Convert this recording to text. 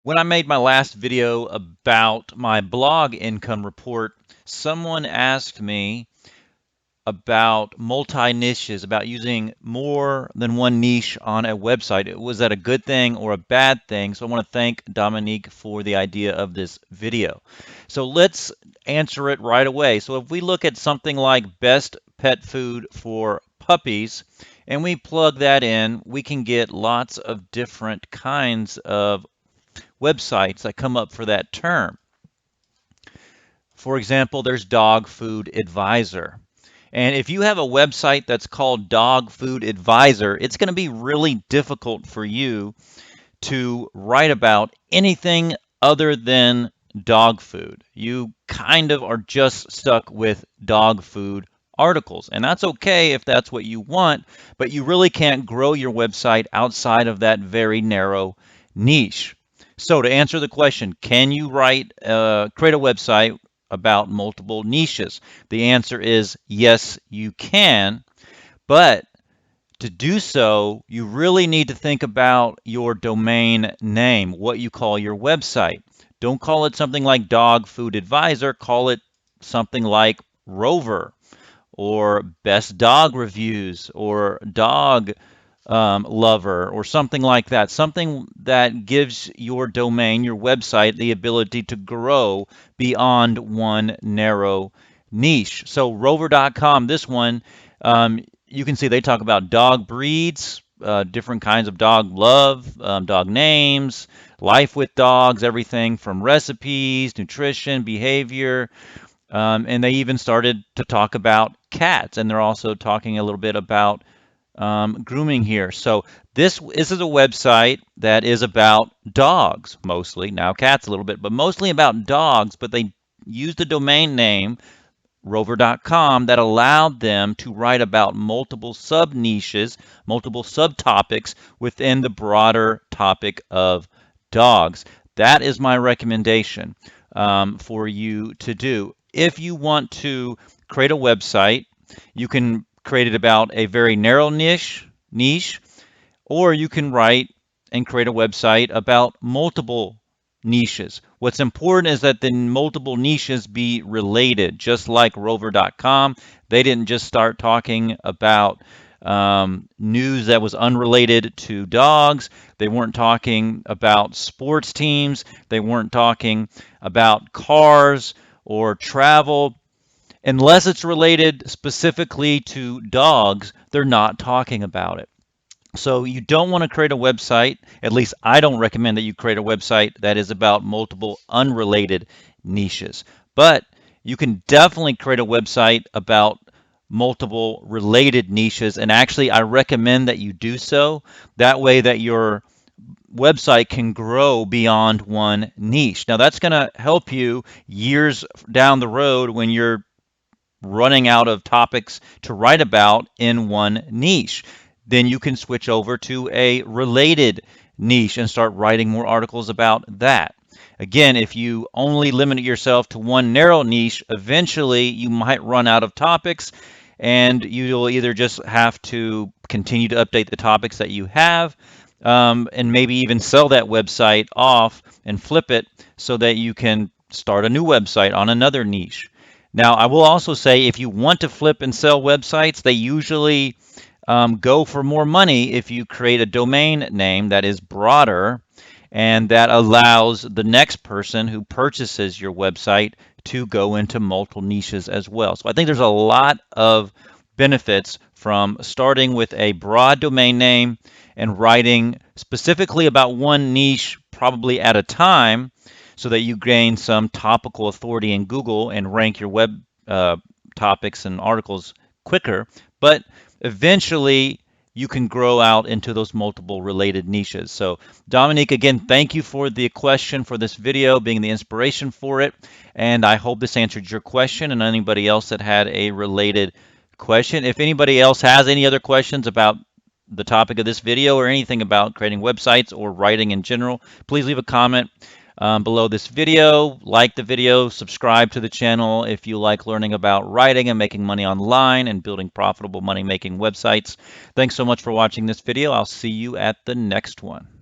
When I made my last video about my blog income report, someone asked me about multi-niches, about using more than one niche on a website. Was that a good thing or a bad thing? So I want to thank Dominique for the idea of this video. So let's answer it right away. So if we look at something like best pet food for puppies and we plug that in, we can get lots of different kinds of websites that come up for that term. For example, there's Dog Food Advisor. And if you have a website that's called Dog Food Advisor, it's going to be really difficult for you to write about anything other than dog food. You kind of are just stuck with dog food articles. And that's okay if that's what you want, but you really can't grow your website outside of that very narrow niche. So to answer the question, can you create a website about multiple niches? The answer is yes, you can, but to do so, you really need to think about your domain name, what you call your website. Don't call it something like Dog Food Advisor, call it something like Rover or Best Dog Reviews or Dog Lover or something like that. Something that gives your domain, your website, the ability to grow beyond one narrow niche. So rover.com, this one, you can see they talk about dog breeds, different kinds of dog love, dog names, life with dogs, everything from recipes, nutrition, behavior, and they even started to talk about cats, and they're also talking a little bit about grooming here. So this is a website that is about dogs mostly, now cats a little bit, but mostly about dogs. But they used the domain name rover.com that allowed them to write about multiple sub niches, multiple subtopics within the broader topic of dogs. That is my recommendation for you to do. If you want to create a website, you can create it about a very narrow niche, or you can write and create a website about multiple niches. What's important is that the multiple niches be related, just like rover.com. They didn't just start talking about news that was unrelated to dogs. They weren't talking about sports teams. They weren't talking about cars or travel. Unless it's related specifically to dogs, they're not talking about it. So you don't want to create a website, at least I don't recommend that you create a website that is about multiple unrelated niches. But you can definitely create a website about multiple related niches. And actually, I recommend that you do so. That way that your website can grow beyond one niche. Now, that's going to help you years down the road when you're running out of topics to write about in one niche. Then you can switch over to a related niche and start writing more articles about that. Again, if you only limit yourself to one narrow niche, eventually you might run out of topics and you'll either just have to continue to update the topics that you have, and maybe even sell that website off and flip it so that you can start a new website on another niche. Now, I will also say if you want to flip and sell websites, they usually go for more money if you create a domain name that is broader and that allows the next person who purchases your website to go into multiple niches as well. So I think there's a lot of benefits from starting with a broad domain name and writing specifically about one niche, probably at a time, so that you gain some topical authority in Google and rank your web topics and articles quicker. But eventually, you can grow out into those multiple related niches. So, Dominique, again, thank you for the question for this video, being the inspiration for it. And I hope this answered your question and anybody else that had a related question. If anybody else has any other questions about the topic of this video or anything about creating websites or writing in general, please leave a comment below this video. Like the video, subscribe to the channel if you like learning about writing and making money online and building profitable money making websites. Thanks so much for watching this video. I'll see you at the next one.